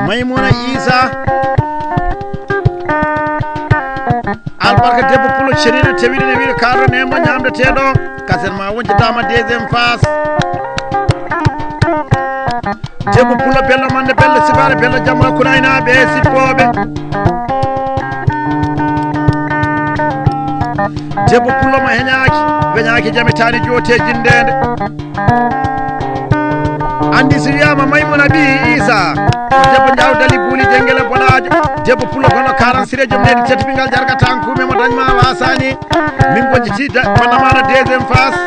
Maymuna Isa albarka debbo pulo cenina tewide ne wiide kaaro nemo ñamde teɗo kaset ma woncitama deuxiéme phase debbo pulo bello mande bello sibare bello jamma kunaynaɓe e sippoɓe debbo pulo ma heñaki weñaki jamitani joote jindede andi so wiyama Maymuna bi Isa debbo jawdali buuli jengele boɗajo debbo pulo kono 40 siré joom leydi tettiɓingal jargata an kumema dañma wasani min goñjiti bannamano deuxiéme phase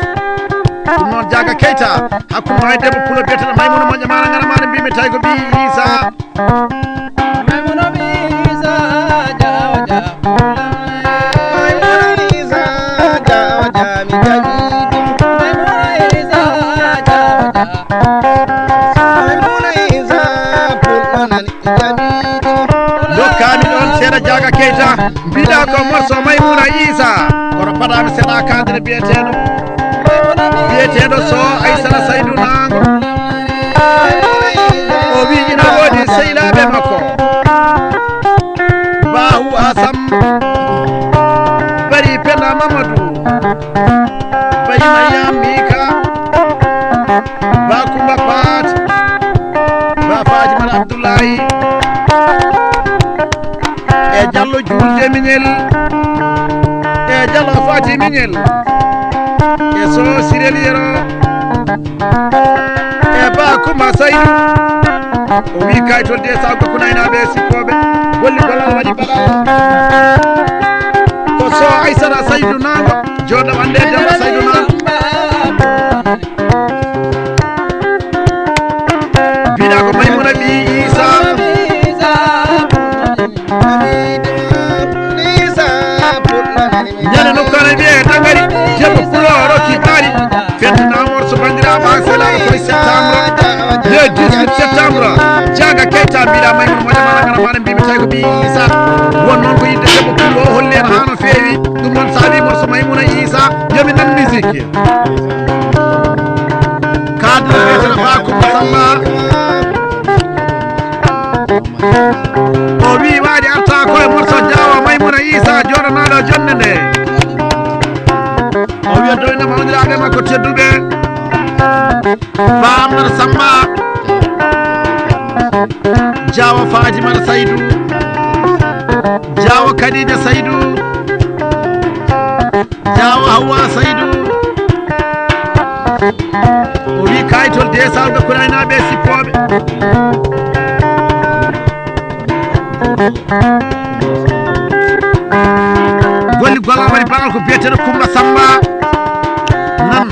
ɗum noon Diaga Keita hakkude ma e debbo pulo biyeteɗo Maymuna moƴƴamana ganamane mbimi tawi ko bi Isa Maymuna bi Isa jawa Maymuna Isa jawa mi jaɓi Maymuna Isa jawa Maymuna Isa pulɗonani jaɓi dokkami ɗon seeɗa Diaga Keita mbiɗa ko morceau Maymuna Isa kono paɗami seeɗa kadre biyeteɗo so Aissata Saydou Nango o wi ina woodi sehilaɓe makko Bahu Asam bari Penda Mamadou bayi Mayam Mika ba Kumba Pat ba Fadimata Abdoulaye e Diallo Julde Miñel e Diallo Fati Miñel e so Sirel Yero e ba Kumba Saydou o wi kaytol de sawko kunaynaɓe sippoɓe golli golal waɗi baɗal ko so Aissata Saydou Nango joɗo wande Demba Saydou Nango mbiɗa ko Maymuna bi Isa ñande nokkane wiye dagari debbo pulo rokki ɓaari fettanamor so bandiraɓe hakselaɓe koye septembre le 18 septembre Diaga Keita mbiɗa Maymuna moƴƴamana ganamane mbimi tawi ko bi Isa won noon ko yidde debbo pulo o holli en ha no feewi ɗum noon sa wi morceau Maymuna Isa yomi nan musique kadre wiyeteno Ba Kumba Samba o wi waɗi arta koye morceau Diawa Maymuna Isa joɗanaɗo jonde nde o wiya doyno mawdiraɓe makko tedduɓe Ba Amnata Samba Diawa Fadimata Saydou Diawa Khadija Saydou Diawa Hawa Saydou o wi kaytol de salga kunaynaɓe sippoɓe golli gollal waɗi baɗal ko biyeteɗo Kumba Samba nan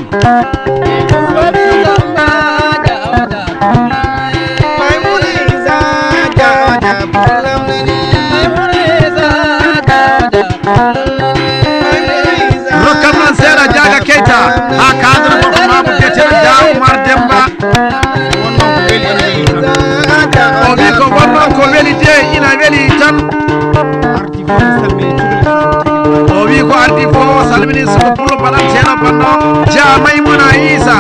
rokkam noon seeɗa Diaga Keita ha kadre gorko mako biyeteɗo Dia Oumar Demba o wi ko wonnoon ko weeli de ina weeli tan o wi ko ardi fo o salmini soko pullo baɗanteɗo banno Dia Maymuna Isa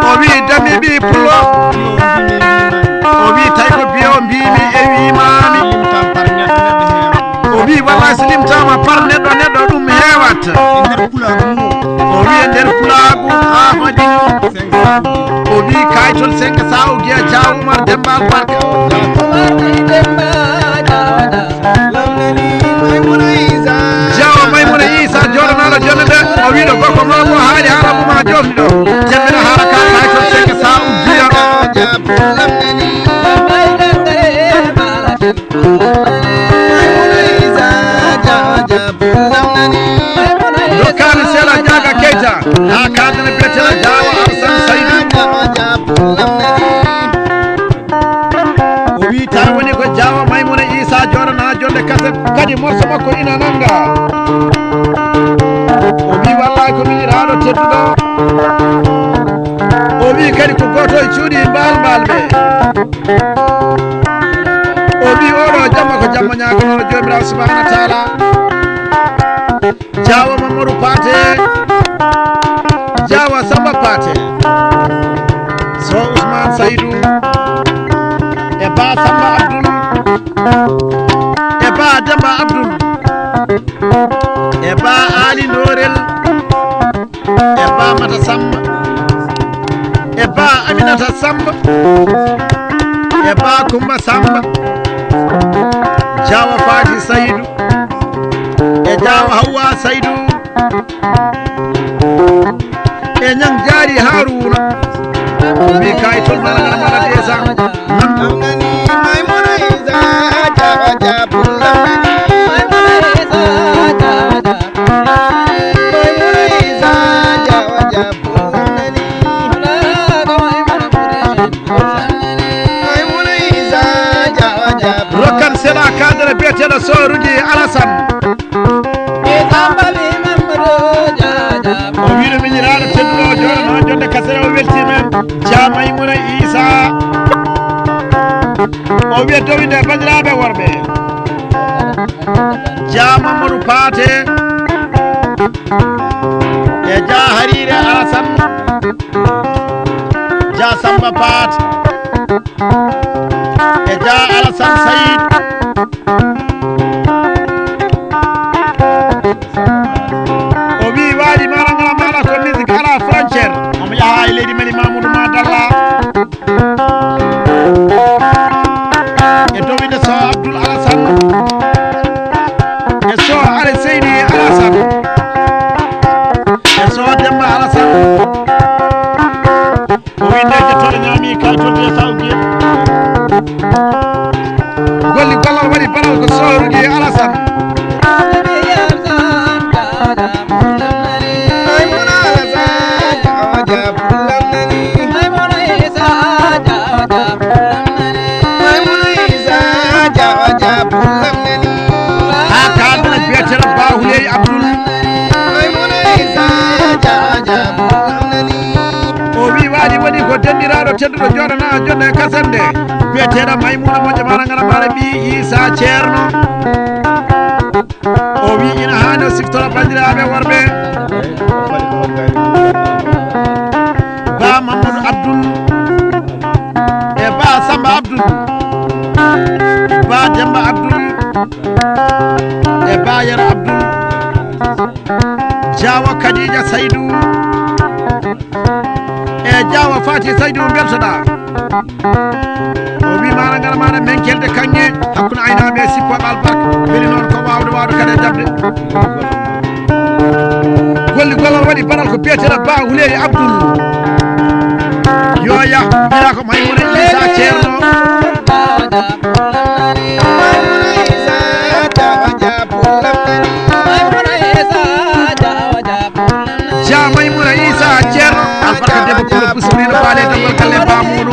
o wi dami ɓi pullo o wi tawi ko biye o mbimi e wimami o wi wallay so limtama par neɗɗo ɗum hewat o wi e nder pulagu Ahmadi o wi kaytol 5 sa o guiya Dia Oumar Demba Albarka Diawa Maymuna Isa joɗanaɗo jonde nde o wiɗo gorko noon ko haali harabuma jofni ɗo jemmina haala ka kaytol 5 sa o guiya dokkami seeɗa Diaga Keita ha kadene biyeteɗo Diawa Arsane Saydou o wi tawi woni ko Diawa Maymuna Isa joɗana jonde kaset kadi morceau makko ina nanga o wi wallay komi iraɗo tedduɗo o wi kadi ko goto e cuuɗi mbal ɓe o wi oɗo jamma ko jamma ñagonoɗo jomirawo subahana taala Diawa Mamadou Paté jawa samba pate so Ousmane Saydou e ba Samba Abdoul e ba Demba Abdoul e ba Ali Norel e ba Mata Samba e ba Aminata Samba e ba Kumba Samba jawa Fati Saydou e jawa Hawa Saydou e nyang jari Haruna mi kay tol mala mala desa namnani Maimuna Isa jawa jabulamnani Maimuna Isa jawa jabulamnani Maimuna Isa jawa jabulamnani Maimuna Isa jawa jabulamnani rokan sela kadre bete da soruji Alassane o wiɗo miñiraɗo tedduɗo joni noon jonde kasere o weltimen ja Maimouna Isa o wiya dowinde bandiraɓe worɓe ja Mamadou Paté e ja Harire Alassane ja Samba Paté e ja Alassane Saydou waɗi marangala maɗa ko musique ala frontiére omo yaha e leydi men Mamoudou Madalla e dowinde so Abdoul Alassane e so Are Seydi Alassane e so Demba Alassane o winde jettoɗo ñaami kay tolde sawguiya golli gollal waɗi baɗal ko sorugi Alassane woni ko dendiraɗo tedduɗo joɗana jonde kasande biyeteɗo Maimouna moƴƴo marangana maɗa mbi Isa ceerno o wi ina hani o siftoro bandiraɓe worɓe ba Mamadou Abdoul e ba Samba Abdoul ba Demba Abdoul e ba Yero Abdoul jawa Khadija Saydou e jawa Fati Saydou beltoɗa o wi marangala maɗa men kelde kanŋe hakkude aynaɓe e sippoɓe albarka beeli noon ko wawde kadi dabde golli gollal waɗi baɗal ko biyeteɗo ba Houleye Abdoul yo yah mbiya ko Maimouna Isa ceerno ja Maimouna Isa ceerno albarka debbo pulo busmino faale debbo kalle ba muɗum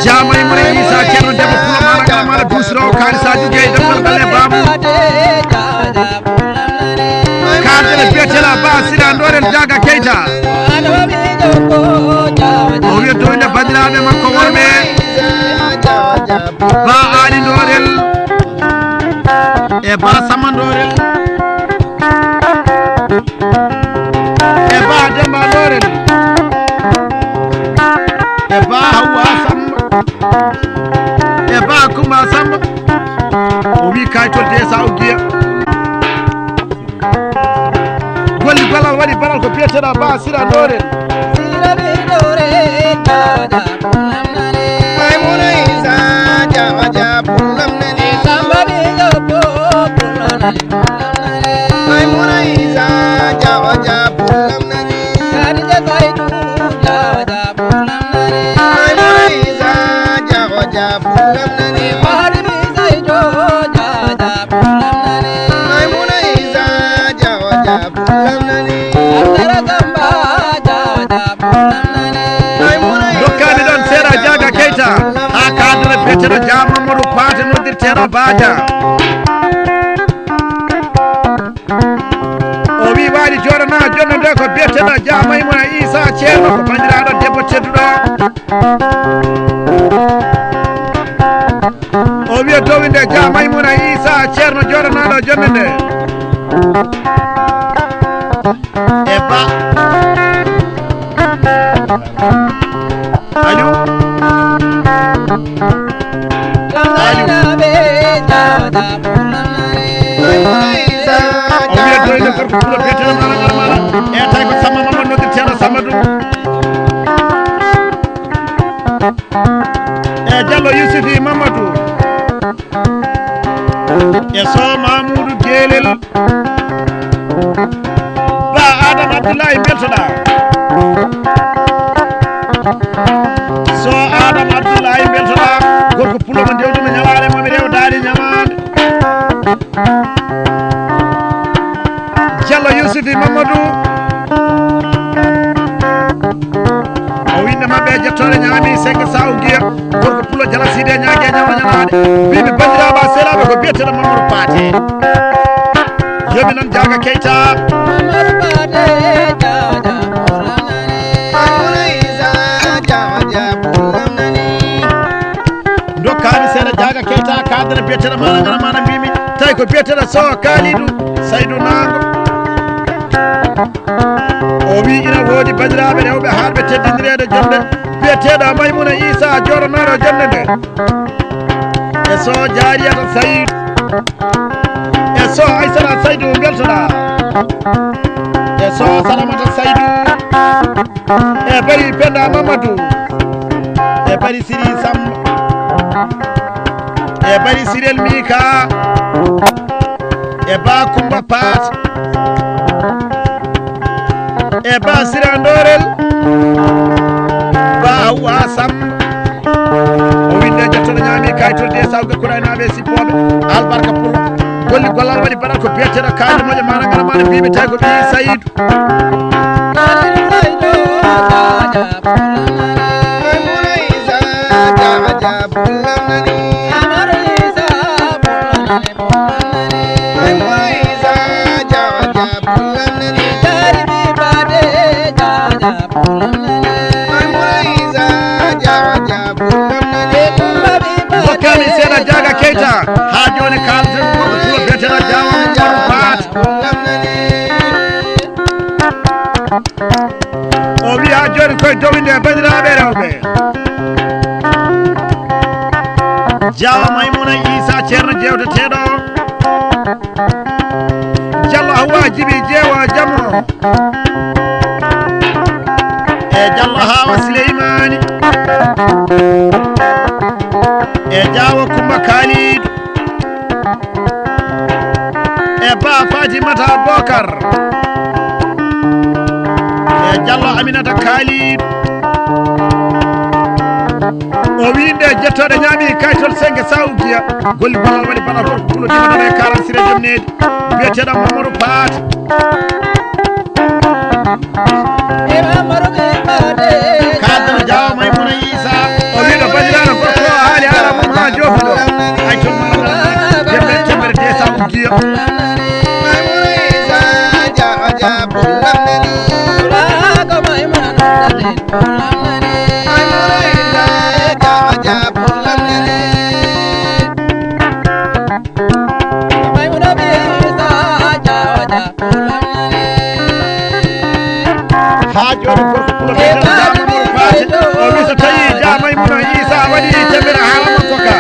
ja Maimouna Isa ceerno debbo pulo marangala maɗa dusrowo kalisaji gueye debbo kalle ba muɗum kardene biyeteɗa ba Sira Dorel Diaga Keita o wiya dowinde bandiraɓe makko worɓe ba Ali Dorel e ba Samba Dorel e ba Demba Dorel e ba Hawa Samba e ba Kumba Samba o wi kay tolde sawguiya golli gollal waɗi baɗal ko biyeteɗa ba Sira Dorel Maimouna Isa jawa jabulamnani Maimouna Isa jawa jabulamnani Maimouna Isa jawa jabulamnani Maimouna Isa jawa jabulamnani dokkani ɗon Sera Diaga Keita ha kadre biyeteɗo ja Mamadou Paté noddirteɗo Badia o wi waɗi joɗana jonde nde ko biyeteɗo ja Maimouna Isa ceerno ko bandiraɗo debbo tedduɗo o wiya dowinde ja Maimouna Isa ceerno joɗanaɗo jonde nde e Abdoulaye beltoɗa so Adam Abdoulaye beltoɗa gorko pulo mo dewdimo ñawale momi rewdani ñamade Diallo Yousufi Mamadou o winde mabɓe jettore ñaami 5 saw guiya gorko pulo jala side ñague ñamna ñanade mbimi bandiraɓe selaɓe ko biyeteɗo Mamadou Paté yomi noon Diaga Keita dokkami seeɗa Diaga Keita kadre biyeteɗo mana mbimi tawi ko biyeteɗo Sow Kalidou Saydou Nango o wi ina woodi bandiraɓe rewɓe haalɓe teddinirede jonde biyeteɗo Maymouna Issa joɗonoɗo jonde nde e Sow Diariyata Saydou e Sow Aissata Saydou beltoɗa e Sow Salamata Saydou e bari Penda Mamadou e bari Siri Samba e bari Sirel Mika e ba Kumba Pat e ba Sira Ndorel ba Hawa Samba o winde jettoɗo ñaami kaytolde e sawge kuraynaɓe sippoɓe albarka pour golli gollal waɗi baɗat ko biyeteɗo kalde moƴo mana ngara mana mbiɓe tawi ko ɓi Saydou dokkami seeɗa Diaga Keita ha joni kalten gorko pulo biyeteɗo Diawa Mamadou Paté o wi ha joni koye dowinde bandiraɓe rewɓe Diawa Maymouna Issa ceerno jewteteɗo Diallo Hawa Djibi Jeewa Jamro e Diallo Hawa Souleymani e Diawa Kumba Kalidou e ba Fatimata Bokar e Diallo Aminata Kalidou o winde jettoɗe ñaami kaytol 5 sawgiya golli gollal waɗi bana gorko pulo dimanoɗo e 40 sire jomnedi biyeteɗo Mamadou Paté kadano Diawa Maymouna Issa o wiɗo bandiraɗo gorko o haali haala mum ha jofiɗo ay toon temɓere 2 sawgiya ha joni gorko pulo biyeteɗo Mamadou Paté o wi so tawi Diawa Maymouna Issa waɗi temɓere haala makko ka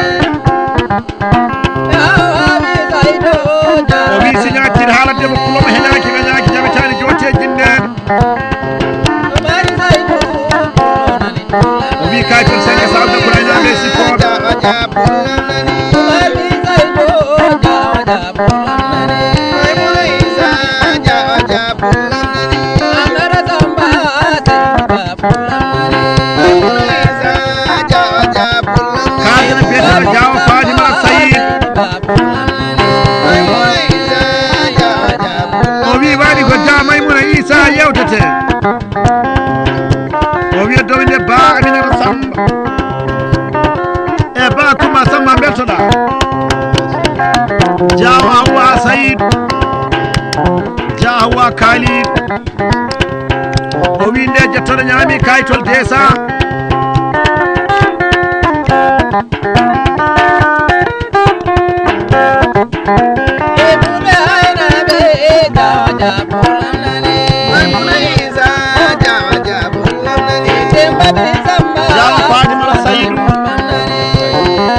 o wi signature haalademo pulomo heñaki weñaki jaɓetani jotte jinnede o wi kaytol 5 sawde kuraynaɓe sippoɓe kadana biyeteɗo Diawa Fatimata Saydou o wi waɗi ko Diawa Maymouna Issa yewtete o wiya dowinde ba Aminata Samba e ba Kumba Samba beltoɗa Diawa Hawa Saydou Diawa Hawa Kalidou o winde jettoɗo ñaami kaytol 200 Diawa Fatimata Saydou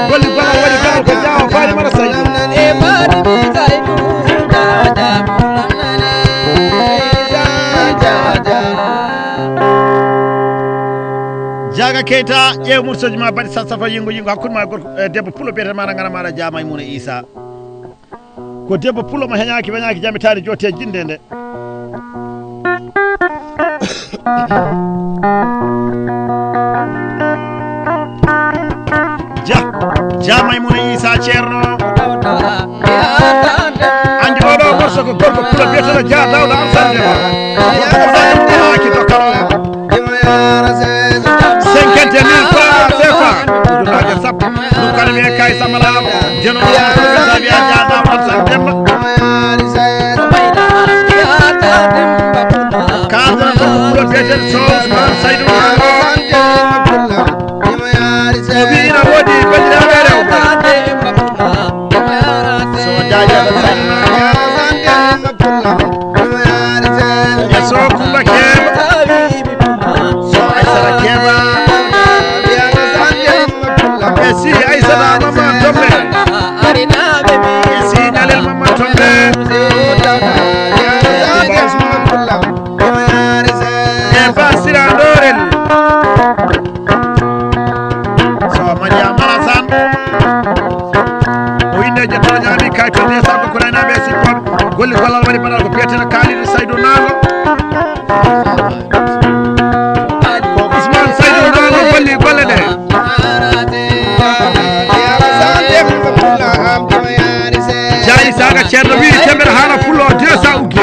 golli gollal waɗi gollal ko Diawa Fatimata Saydou Diaga Keita ƴeew mursoji ma baɗi safa yingo hakkude ma gorko debbo pulo biyete maɗa ngana maɗa Diawa Maymouna Issa ko debbo pulo mo heñaki weñaki jamitade jotte jinde nde ja Maymuna Isa Ceerno andi oɗo morso ko gorko pula biyeteɗo Dia Dawda Alassane Demba kito kalo 50 000 francs CFA ujunaje sappo ɗum kala wiye kay samalama jenoɗo sabi a Dia Dawda Alassane Demba kadra ko pula biyeteɗo Ousmane Saydou o wi ina woodi bandiraɓe rewɓe so jaajaba e so Kumba Keba so Aissata Keba e si Aissata Mama Tombe e si Ñalel Mama Tombe e Ba Sira Dorel kay to ne sabko ko nana be sippoɓe golli gollal waɗi baɗal ko biyeteno Kalidou Saydou Nango ko Ousmane Saydou Nango golli golle ɗe jayi saga ceerno wi temedere hana fullo 200 uggi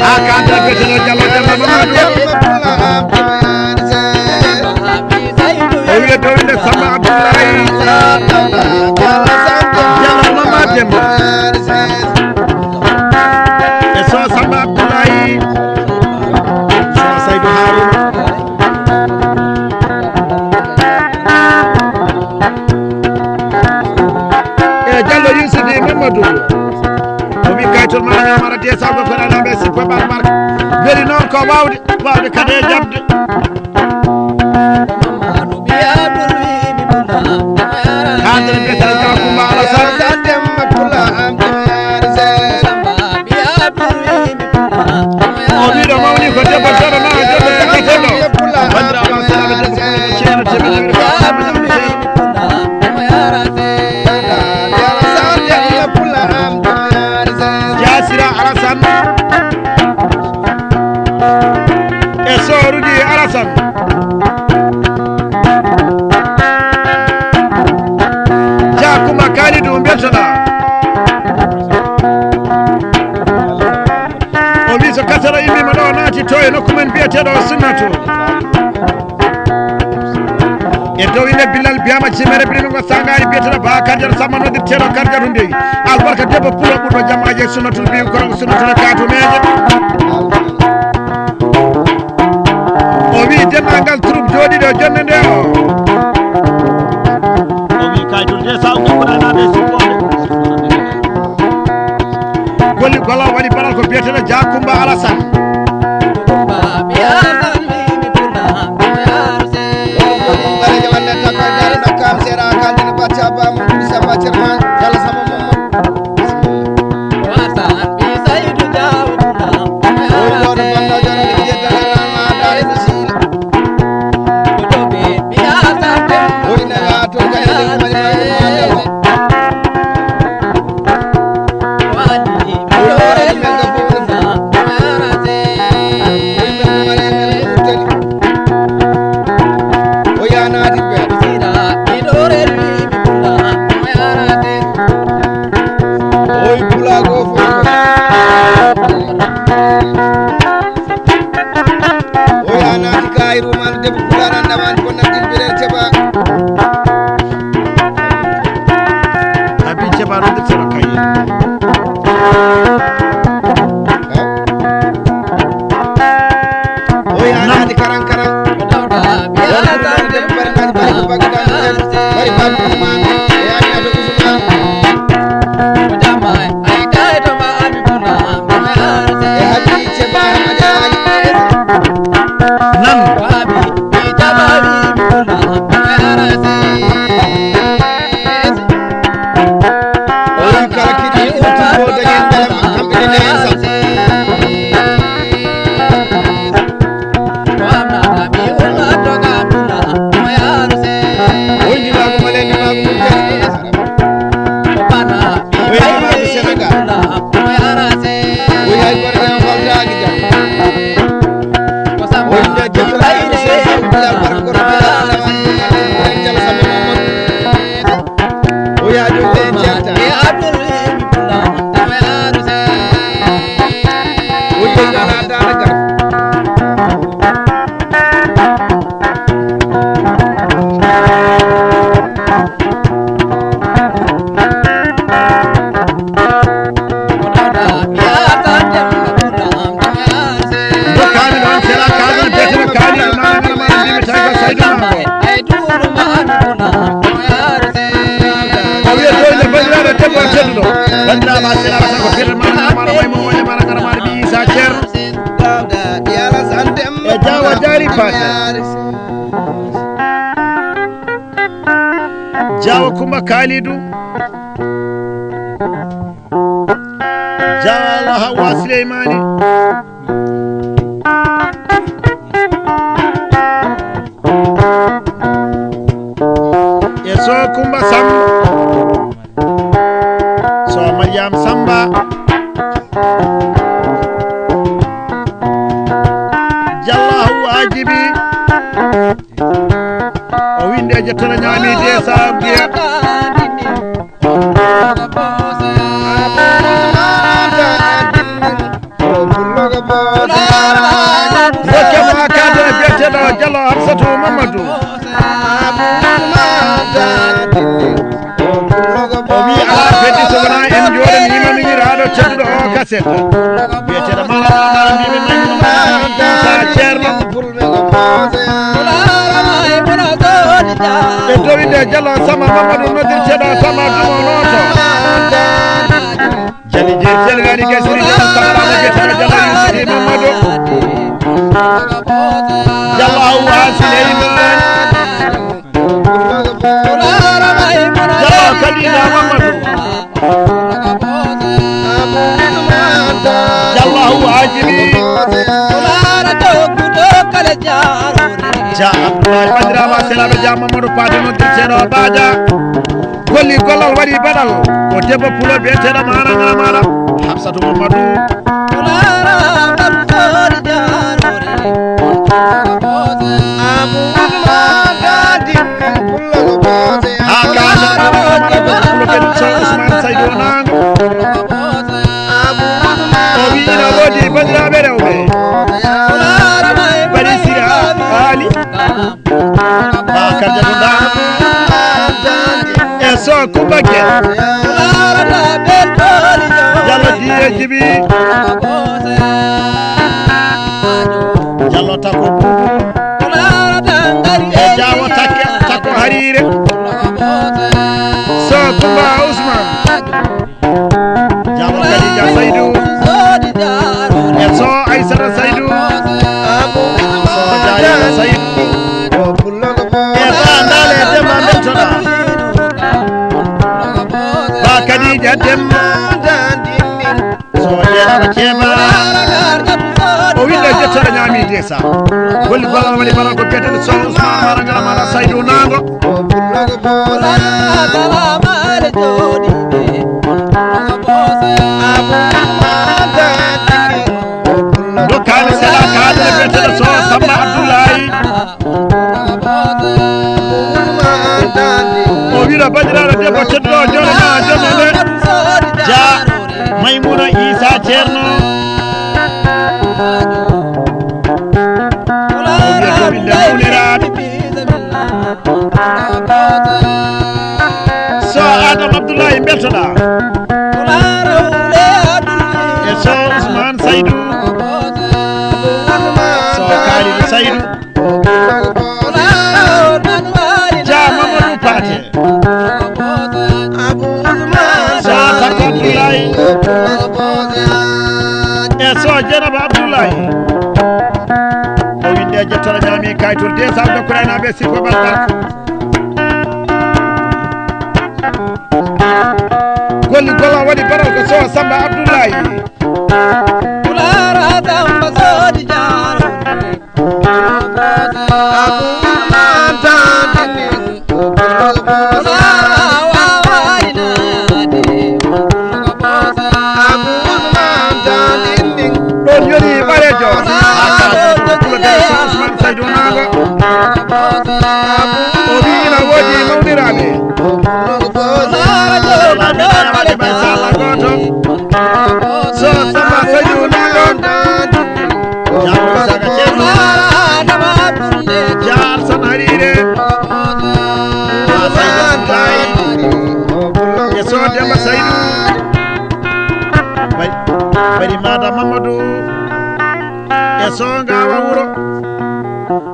ha kanta biyeteno Diallo Demba Mamadou dowinde Samba Abdoulaye Diallo Mama Demba e so Samba Abdoulaye so Saydou Harouna e Diallo Youssoudi Mamadou o wi kaytol ma ñamara de sabgo ko nanaɓe sippo ɓar marque weli noon ko wawde kadi e jabde kadre betere Dia Kumba Alassane Demba o wiɗo mawni ko debbo seeɗa na debbo sakkateɗo bandiraɓe salaɓe debbo ceeno temedere Jasira Alassane e sorudi Alassane Kumba Kalidou beltoɗa o wi so kasara immima ɗo naati to e nokku men biyeteɗo Sunnatu e dow ine Bilal biyama cimere birimigo sangari biyeteɗo Ba Kadiata Samba noddirteɗo Kardiatou ndeyi albarka debbo pulo ɓurɗo jamaji Sunnatu mbi kono Sunnatu ne kaatu meje o wi dennagal troupe jooɗiɗo jonde nde o golli gollal waɗi baɗal ko biyeteɗo Dia Kumba Alassane Jawo Kumba Kalidou Jawala Hawa Suleymani Yeso Kumba Samba So Mariam Samba Jallahu Ajibi O winde jettana nyami de sabbiya Wakama kada jettana Jallo Hafsatu Mamadou O wi ala feddi so wona en joden himamiraɗo cedduɗo o kaseta biyeteɗo mala mbimi maynuma sa ceerno e dowinde Jallo Sama Mamadou noddirteɗo Sama dumo noto jali jeeri jelgani gasiri samarama biyeteɗo Jallo Yusufi Mamadou Jallo Hawwa Suleymani Jallo Kadina Mamadou Jallo Hawwa Ajibi Ja Abdoulaye Badirama Selaɓe Ja Mamadou Pade noddirteɗo Badia golli gollal waɗi baɗal o debbo pulo biyeteɗo managala maɗa Hafsatu Mamadou Ousmane Saydou Nango o wi ina woodi bandiraɓe rewɓe bari sira Ali Bakar Diatou Dano e so Kumba Guel Jallo Diye Djibi Jallo Tako Boubou e Jawo Takko Harire so Kumba Ousmane Jawo Khadija Saydou e so Aissata Saydou so Jaya Saydou e bandale Demba Mentola ba Khadija Demba so Jeynaba Keba o winde jettore ñami desa golli gollal waɗi bala ko beteɗo so Ousmane maragala maɗa Saydou Nango dokkani sela kadre beteɗo so Samba Abdoulaye o wiɗo bandiraɗo debbo tedduɗo joɗona jomone Dia Maymouna Issa Ceerno o wiya jominde mawniraɓe so Adama Abdoulaye beltoɗa e so Ousmane Saydou so Kalidou Saydou Dia Mamadou Paté so Takko Abdoulaye e so Dieynaba Abdoulaye o winde jettore ñami kaytol de sa dokkuraynaɓe sirko balbarka golli gollal waɗi baɗal ko so Samba Abdoulaye ɗon yoni ɓarejo Ousmane Saydou Nango o wi ina woodi mawniraɓe waɗe ɓay salla goto so Samba Saydou Nango Jawo Saga Ceerno Dia Alsane Harire Saydou Abdoulaye e so Demba Saydou bari Mada Mamadou e so Ngawa Wuro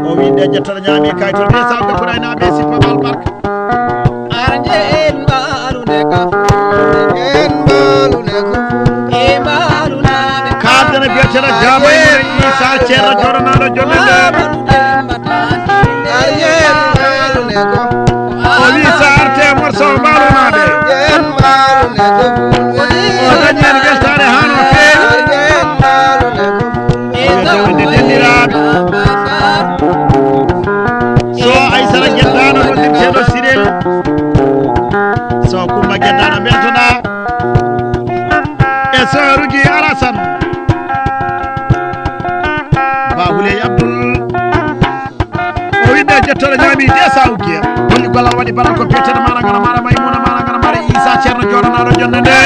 o winde jettore ñami kaytol de sa dokkuraynaɓe sirko balbarka kaldene biyeteɗo Diabo Issa Ceerno joɗonaɗo jomede o wi sa arte so kuma geddaɗo beltoɗa e sorugi Alasan Babuley Abdoul o wiɗɗe jettoɗo ñaami de sawgiya golli gollal waɗi baɗal ko biyeteɗo maɗa ngana maɗa Maymuna maɗa ngana maɗa Issa ceerno joɗanaɗo jonde nde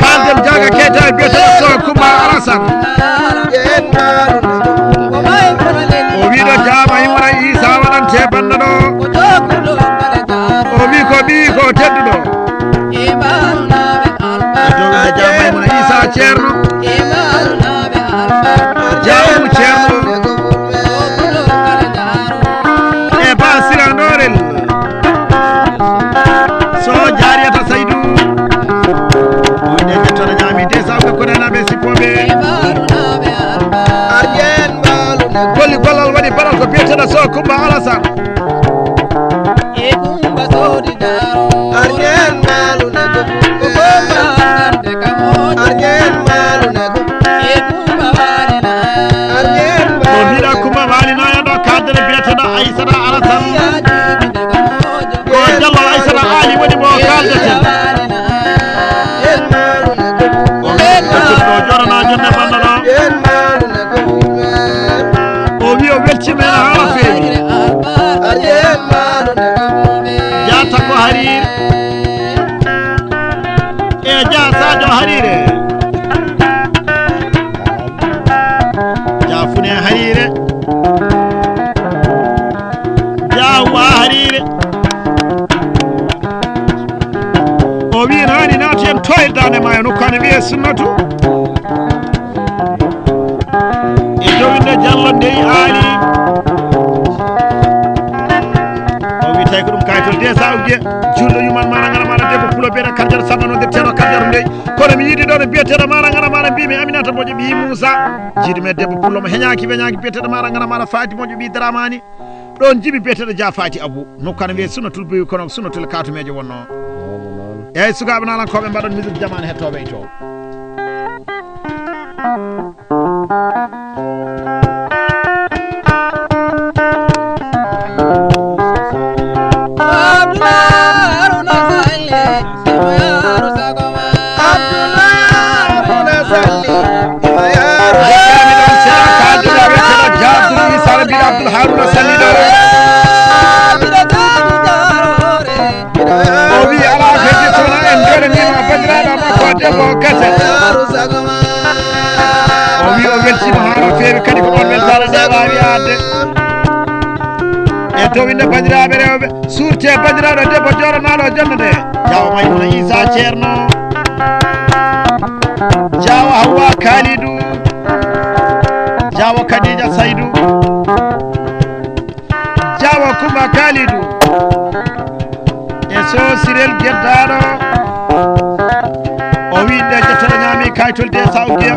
kaldem jaga keta e biyeteɗo so Kumba Alasan o wiɗo jama himra Issa waɗante banda ɗo o wi ko ɓi ko tedduɗo Maymuna Issa ceerno jamu ceerno e basiranorel so jariyata Saydou o wiɗe jettoɗo ñaami de sawɓe konenaɓe sippoɓe golli gollal waɗi baɗal ko biyeteɗo so Kumba Alasan Aissata Alasan ko Diallo Aissata Ali woni mo kaldeten o jorana jonde banda ɗo o wi o weltima hen hala feewi jata ko Harire e ja Sadio Harire jafune Harire Harire o wi hani naati en toyldane ma no kane wiye sunnatu e jowinde Diallo ndeyi aali o wi tawi ko ɗum kayitol de sawge julɗo yuman maɗa ngana maɗa debbo pulo biyeɗa Kadiata Samba noon defteɗo Kadiata ndeyi kono mi yiiɗi ɗo no biyeteɗo maɗa ngana maɗa mbimi Aminata moƴo ɓi Moussa jiiɗi me debbo pulo mo heñaki weñaki biyeteɗo maɗa ngana maɗa Faty moƴo ɓi Dramani ɗon jibi biyeteɗo Dia Faty Abou nokkane wiye sunnatul boyi kono sunnatul katumeje wonno eyyi sukaɓe nalankoɓe mbaɗon musique jamane hettoɓe to Abdoul Haruna Salido o wi ala fedde sona en joɗanima bandiraɗo makko debbo Kase o wi o weltima ha no fewi kadi ko ɗon weltare nde wawi adde e dowinde bandiraɓe rewɓe surte bandiraɗo debbo joɗanaɗo jonde nde jawa Maymuna Issa ceerno jawa Hawwa Kalidou jawa Khadija Saydou jawa Kumba Kalidou e so Sirel geddaɗo o wi nde jettoɗo ñaami kaytol de sawgiya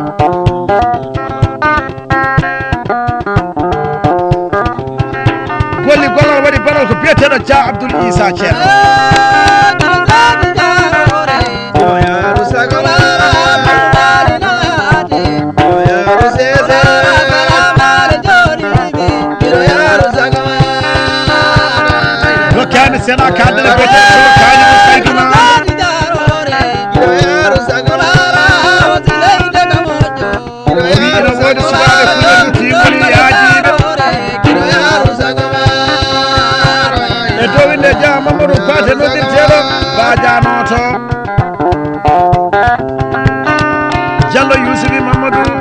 golli gollal waɗi baɗal ko biyeteɗo Dia Abdoul Issa ceerno dokkani sena kaddene biyeteɗo Kalidou Saydouna o wi ene woodi sukaɓe fulɓe timoli yaajiɓe e dowinde Dia Mamadou Paté noddirteɗo bajanoto Diallo Yousufi Mamadou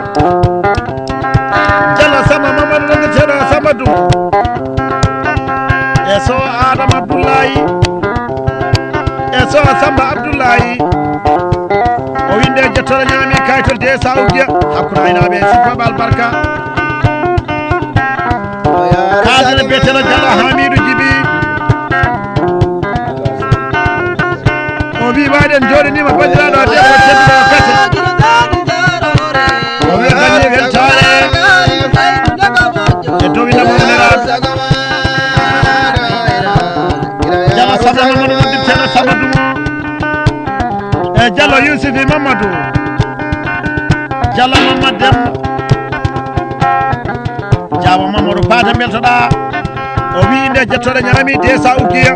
Diallo Samba Mamadou noddirteɗo Samba Dum e so Adama Abdoulaye e so Samba Abdoulaye o winde jettoɗo ñaami kaytol de sawgiya hakkude aynaɓe sippoɓe albarka kaadene biyeteɗo Diallo Hamidou Djiby o wi waɗen joɗanima bandiraɗo debbo tedduɗo Kase o wi dañi weltare e dowinde mowniraɓe Diallo Samba Mamadou noddirteɗo Samba Dumo e Diallo Yousufi Mamadou Diallo Mamadou Demba Diabo Mamadou Pata beltoɗa o wi inde jettore ñalami de sa ukiya